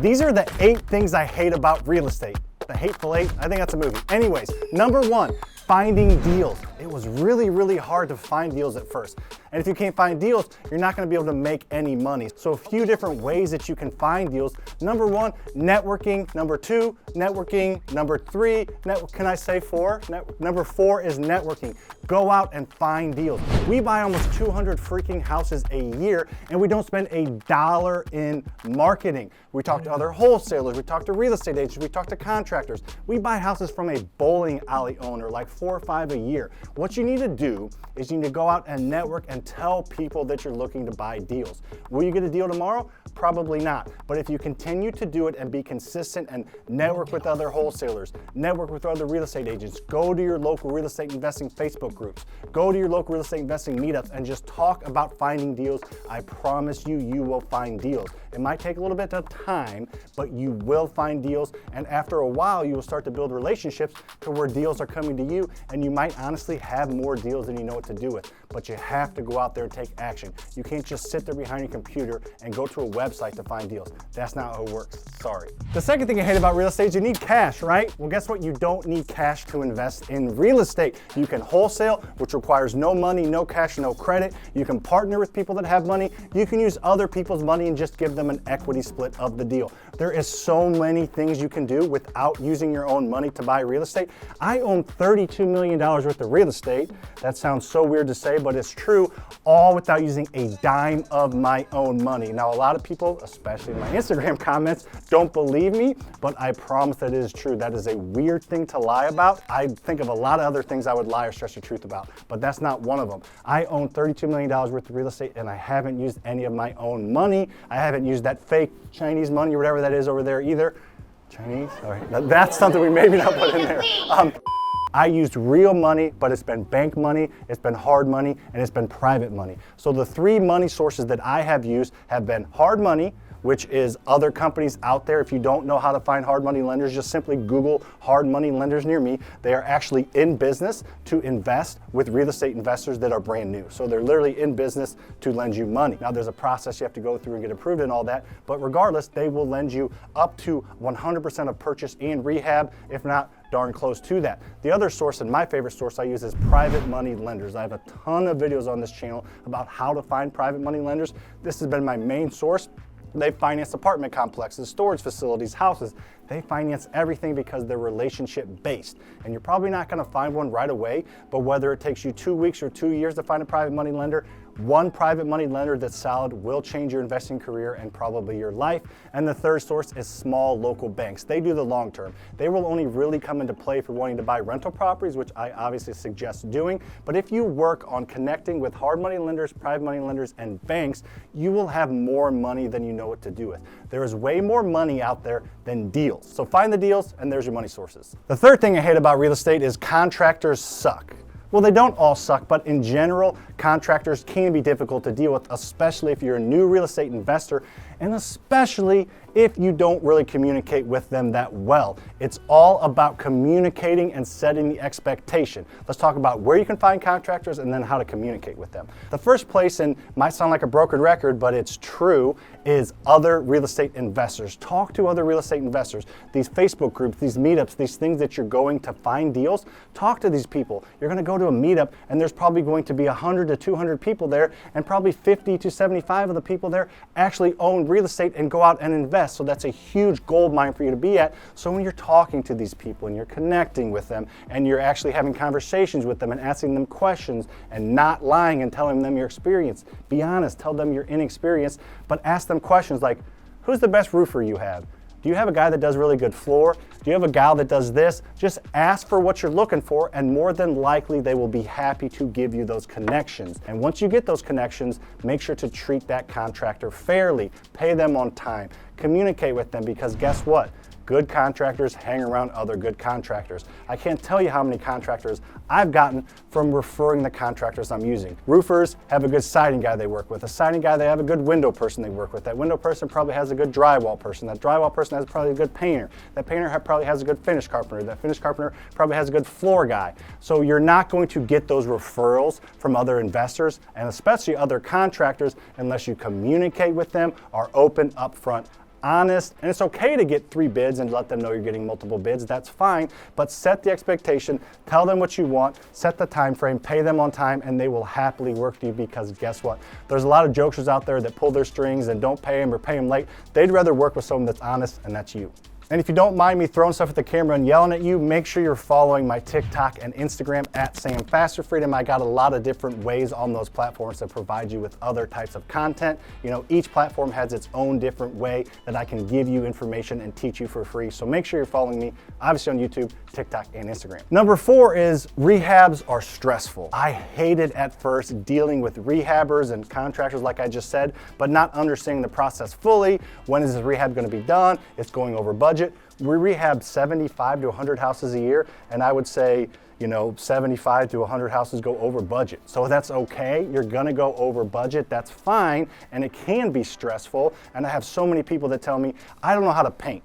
These are the 8 things I hate about real estate. The Hateful Eight, I think that's a movie. Anyways, number 1, finding deals. It was really, really hard to find deals at first. And if you can't find deals, you're not gonna be able to make any money. So a few different ways that you can find deals. Number 1, networking. Number 2, networking. Number 3, can I say 4? Number 4 is networking. Go out and find deals. We buy almost 200 freaking houses a year and we don't spend a dollar in marketing. We talk to other wholesalers, we talk to real estate agents, we talk to contractors. We buy houses from a bowling alley owner, like 4 or 5 a year. What you need to do is you need to go out and network and tell people that you're looking to buy deals. Will you get a deal tomorrow? Probably not. But if you continue to do it and be consistent and network with other wholesalers, network with other real estate agents, go to your local real estate investing Facebook groups, go to your local real estate investing meetups and just talk about finding deals, I promise you, you will find deals. It might take a little bit of time, but you will find deals. And after a while, you will start to build relationships to where deals are coming to you, and you might honestly have more deals than you know what to do with. But you have to go out there and take action. You can't just sit there behind your computer and go to a website to find deals. That's not how it works, sorry. The second thing I hate about real estate is you need cash, right? Well, guess what? You don't need cash to invest in real estate. You can wholesale, which requires no money, no cash, no credit. You can partner with people that have money. You can use other people's money and just give them an equity split of the deal. There is so many things you can do without using your own money to buy real estate. I own $32 million worth of real estate. That sounds so weird to say, but it's true, all without using a dime of my own money. Now, a lot of people, especially in my Instagram comments, don't believe me, but I promise that it is true. That is a weird thing to lie about. I think of a lot of other things I would lie or stretch the truth about, but that's not one of them. I own $32 million worth of real estate and I haven't used any of my own money. I haven't used that fake Chinese money or whatever that is over there either. Chinese? All right, that's something we maybe not put in there. I used real money, but it's been bank money, it's been hard money, and it's been private money. So the 3 money sources that I have used have been hard money, which is other companies out there. If you don't know how to find hard money lenders, just simply Google hard money lenders near me. They are actually in business to invest with real estate investors that are brand new. So they're literally in business to lend you money. Now there's a process you have to go through and get approved and all that, but regardless, they will lend you up to 100% of purchase and rehab, if not darn close to that. The other source, and my favorite source I use, is private money lenders. I have a ton of videos on this channel about how to find private money lenders. This has been my main source. They finance apartment complexes, storage facilities, houses. They finance everything because they're relationship based. And you're probably not gonna find one right away, but whether it takes you 2 weeks or 2 years to find a private money lender, one private money lender that's solid will change your investing career and probably your life. And the third source is small local banks. They do the long term. They will only really come into play if you're wanting to buy rental properties, which I obviously suggest doing. But if you work on connecting with hard money lenders, private money lenders, and banks, you will have more money than you know what to do with. There is way more money out there than deals. So find the deals and there's your money sources. The third thing I hate about real estate is contractors suck. Well, they don't all suck, but in general, contractors can be difficult to deal with, especially if you're a new real estate investor, and especially if you don't really communicate with them that well. It's all about communicating and setting the expectation. Let's talk about where you can find contractors and then how to communicate with them. The first place, and might sound like a broken record, but it's true, is other real estate investors. Talk to other real estate investors. These Facebook groups, these meetups, these things that you're going to find deals, talk to these people. You're gonna go to a meetup and there's probably going to be 100 to 200 people there, and probably 50 to 75 of the people there actually own real estate and go out and invest. So that's a huge gold mine for you to be at. So when you're talking to these people and you're connecting with them and you're actually having conversations with them and asking them questions and not lying and telling them your experience, be honest, tell them you're inexperienced, but ask them questions like, who's the best roofer you have? Do you have a guy that does really good floor? Do you have a gal that does this? Just ask for what you're looking for, and more than likely they will be happy to give you those connections. And once you get those connections, make sure to treat that contractor fairly, pay them on time, communicate with them, because guess what? Good contractors hang around other good contractors. I can't tell you how many contractors I've gotten from referring the contractors I'm using. Roofers have a good siding guy they work with. A siding guy, they have a good window person they work with. That window person probably has a good drywall person. That drywall person has probably a good painter. That painter probably has a good finish carpenter. That finish carpenter probably has a good floor guy. So you're not going to get those referrals from other investors, and especially other contractors, unless you communicate with them, are open, upfront, honest, and it's okay to get 3 bids and let them know you're getting multiple bids. That's fine, but set the expectation, tell them what you want, set the time frame, pay them on time, and they will happily work with you, because guess what? There's a lot of jokesters out there that pull their strings and don't pay them or pay them late. They'd rather work with someone that's honest, and that's you. And if you don't mind me throwing stuff at the camera and yelling at you, make sure you're following my TikTok and Instagram at Sam Faster Freedom. I got a lot of different ways on those platforms to provide you with other types of content. You know, each platform has its own different way that I can give you information and teach you for free. So make sure you're following me, obviously on YouTube, TikTok, and Instagram. Number 4 is rehabs are stressful. I hated at first dealing with rehabbers and contractors, like I just said, but not understanding the process fully. When is this rehab going to be done? It's going over budget. We rehab 75 to 100 houses a year, and I would say, you know, 75 to 100 houses go over budget. So that's okay. You're gonna go over budget. That's fine, and it can be stressful. And I have so many people that tell me, I don't know how to paint.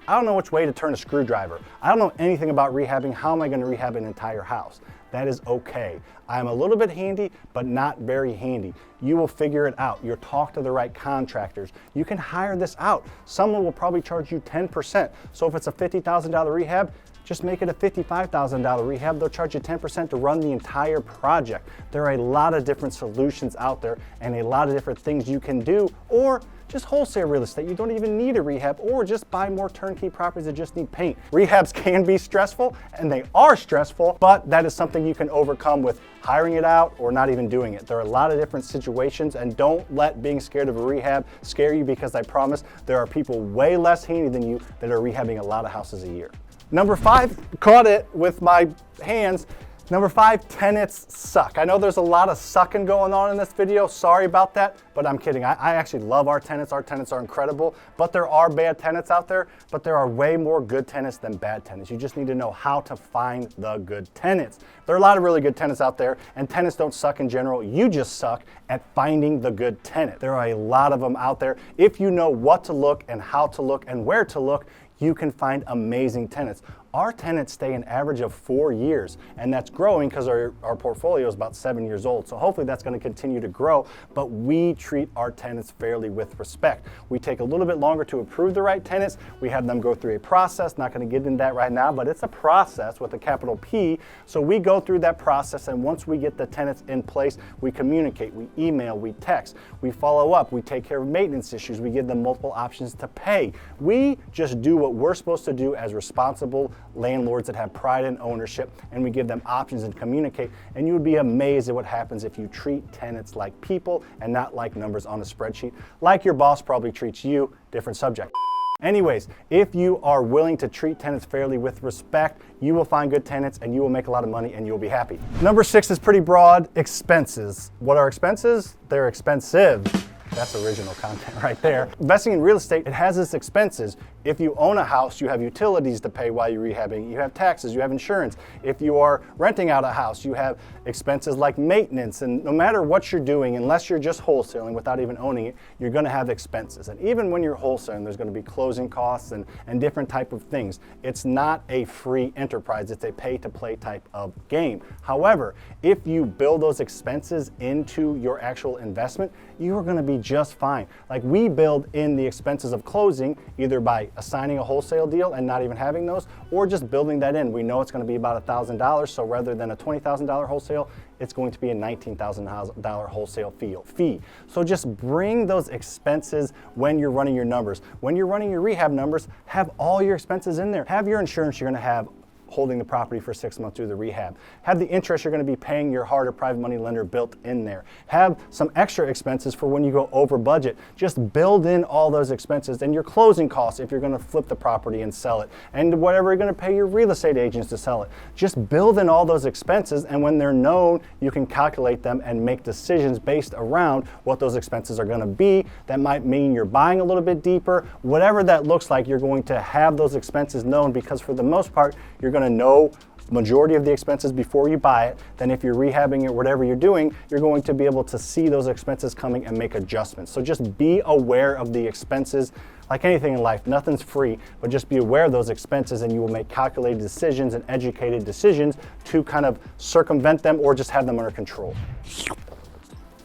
I don't know which way to turn a screwdriver. I don't know anything about rehabbing. How am I gonna rehab an entire house? That is okay. I'm a little bit handy, but not very handy. You will figure it out. You'll talk to the right contractors. You can hire this out. Someone will probably charge you 10%. So if it's a $50,000 rehab, just make it a $55,000 rehab. They'll charge you 10% to run the entire project. There are a lot of different solutions out there and a lot of different things you can do, or just wholesale real estate. You don't even need a rehab, or just buy more turnkey properties that just need paint. Rehabs can be stressful, and they are stressful, but that is something you can overcome with hiring it out or not even doing it. There are a lot of different situations, and don't let being scared of a rehab scare you, because I promise there are people way less handy than you that are rehabbing a lot of houses a year. Number 5, caught it with my hands. Number 5, tenants suck. I know there's a lot of sucking going on in this video. Sorry about that, but I'm kidding. I actually love our tenants. Our tenants are incredible, but there are bad tenants out there, but there are way more good tenants than bad tenants. You just need to know how to find the good tenants. There are a lot of really good tenants out there, and tenants don't suck in general. You just suck at finding the good tenant. There are a lot of them out there. If you know what to look and how to look and where to look, you can find amazing tenants. Our tenants stay an average of 4 years, and that's growing because our portfolio is about 7 years old. So hopefully that's going to continue to grow, but we treat our tenants fairly with respect. We take a little bit longer to approve the right tenants. We have them go through a process. Not going to get into that right now, but it's a process with a capital P. So we go through that process, and once we get the tenants in place, we communicate, we email, we text, we follow up, we take care of maintenance issues, we give them multiple options to pay. We just do what we're supposed to do as responsible landlords that have pride in ownership, and we give them options and communicate. And you would be amazed at what happens if you treat tenants like people and not like numbers on a spreadsheet, like your boss probably treats you. Different subject. Anyways, if you are willing to treat tenants fairly with respect, you will find good tenants and you will make a lot of money and you'll be happy. Number 6 is pretty broad. Expenses. What are expenses? They're expensive. That's original content right there. Investing in real estate, it has its expenses. If you own a house, you have utilities to pay while you're rehabbing. You have taxes, you have insurance. If you are renting out a house, you have expenses like maintenance. And no matter what you're doing, unless you're just wholesaling without even owning it, you're gonna have expenses. And even when you're wholesaling, there's gonna be closing costs and different type of things. It's not a free enterprise, it's a pay-to-play type of game. However, if you build those expenses into your actual investment, you are gonna be just fine. Like, we build in the expenses of closing either by assigning a wholesale deal and not even having those, or just building that in. We know it's going to be about $1,000, so rather than a $20,000 wholesale, it's going to be a $19,000 wholesale fee. So just bring those expenses when you're running your numbers. When you're running your rehab numbers, have all your expenses in there. Have your insurance you're going to have holding the property for 6 months through the rehab. Have the interest you're going to be paying your hard or private money lender built in there. Have some extra expenses for when you go over budget. Just build in all those expenses and your closing costs if you're going to flip the property and sell it, and whatever you're going to pay your real estate agents to sell it. Just build in all those expenses, and when they're known, you can calculate them and make decisions based around what those expenses are going to be. That might mean you're buying a little bit deeper. Whatever that looks like, you're going to have those expenses known, because for the most part, you're going to know majority of the expenses before you buy it. Then if you're rehabbing it, whatever you're doing, you're going to be able to see those expenses coming and make adjustments. So just be aware of the expenses. Like anything in life, nothing's free, but just be aware of those expenses, and you will make calculated decisions and educated decisions to kind of circumvent them or just have them under control.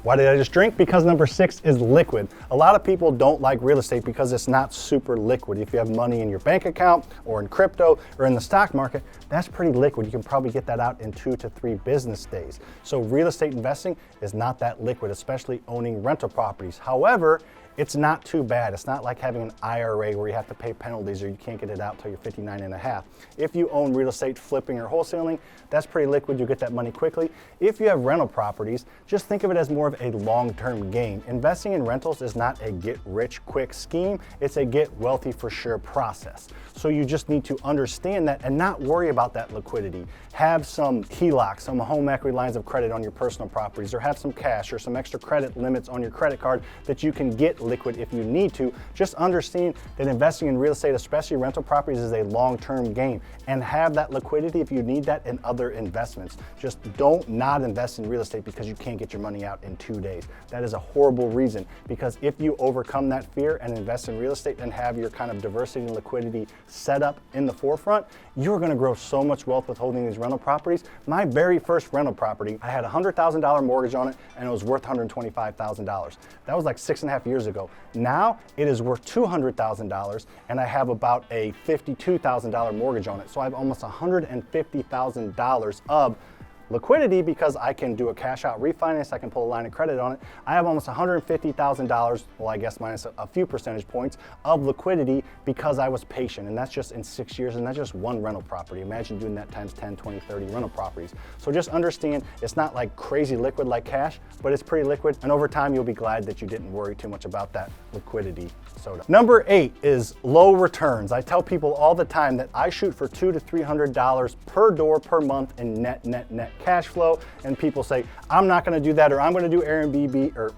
Why did I just drink? Because number 6 is liquid. A lot of people don't like real estate because it's not super liquid. If you have money in your bank account or in crypto or in the stock market, that's pretty liquid. You can probably get that out in 2 to 3 business days. So real estate investing is not that liquid, especially owning rental properties. However, it's not too bad. It's not like having an IRA where you have to pay penalties or you can't get it out till you're 59 and a half. If you own real estate flipping or wholesaling, that's pretty liquid. You'll get that money quickly. If you have rental properties, just think of it as more of a long-term game. Investing in rentals is not a get-rich-quick scheme. It's a get-wealthy-for-sure process. So you just need to understand that and not worry about that liquidity. Have some HELOCs, some home equity lines of credit on your personal properties, or have some cash or some extra credit limits on your credit card that you can get liquid if you need to. Just understand that investing in real estate, especially rental properties, is a long-term game, and have that liquidity if you need that in other investments. Just don't not invest in real estate because you can't get your money out in 2 days. That is a horrible reason, because if you overcome that fear and invest in real estate and have your kind of diversity and liquidity set up in the forefront, you're going to grow so much wealth with holding these rental properties. My very first rental property, I had a $100,000 mortgage on it and it was worth $125,000. That was like 6.5 years ago. Now it is worth $200,000 and I have about a $52,000 mortgage on it. So I have almost $150,000 of liquidity because I can do a cash out refinance, I can pull a line of credit on it. I have almost $150,000, well, I guess minus a few percentage points of liquidity because I was patient, and that's just in 6 years, and that's just one rental property. Imagine doing that times 10, 20, 30 rental properties. So just understand it's not like crazy liquid like cash, but it's pretty liquid, and over time you'll be glad that you didn't worry too much about that liquidity soda. Number 8 is low returns. I tell people all the time that I shoot for $200 to $300 per door per month in net cash flow, and people say, I'm not gonna do that, or I'm gonna do Airbnb, or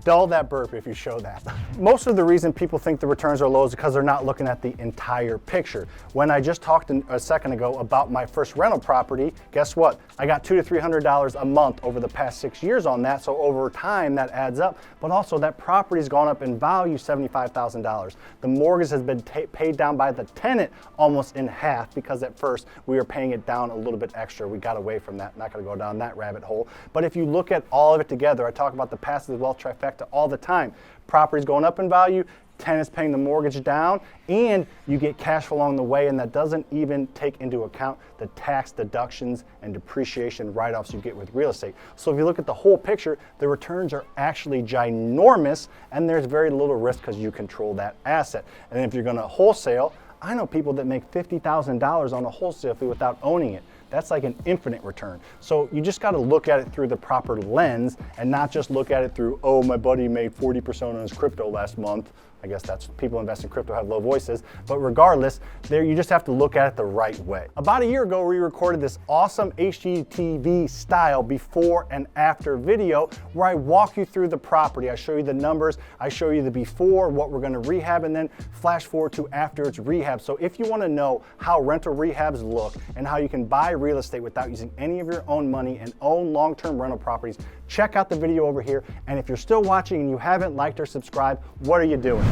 dull that burp if you show that. Most of the reason people think the returns are low is because they're not looking at the entire picture. When I just talked a second ago about my first rental property, guess what? I got $200 to $300 a month over the past 6 years on that, so over time that adds up, but also that property's gone up in value $75,000. The mortgage has been paid down by the tenant almost in half because at first we were paying it down a little bit extra. We got away from that, not gonna go down that rabbit hole. But if you look at all of it together, I talk about the passive wealth trifecta all the time. Property's going up in value, tenants paying the mortgage down, and you get cash flow along the way, and that doesn't even take into account the tax deductions and depreciation write-offs you get with real estate. So if you look at the whole picture, the returns are actually ginormous, and there's very little risk because you control that asset. And if you're gonna wholesale, I know people that make $50,000 on a wholesale fee without owning it. That's like an infinite return. So you just gotta look at it through the proper lens and not just look at it through, oh, my buddy made 40% on his crypto last month. I guess that's people invest in crypto have low voices, but regardless, you just have to look at it the right way. About a year ago, we recorded this awesome HGTV style before and after video where I walk you through the property. I show you the numbers, I show you the before, what we're gonna rehab, and then flash forward to after it's rehab. So if you wanna know how rental rehabs look and how you can buy real estate without using any of your own money and own long-term rental properties, check out the video over here. And if you're still watching and you haven't liked or subscribed, what are you doing?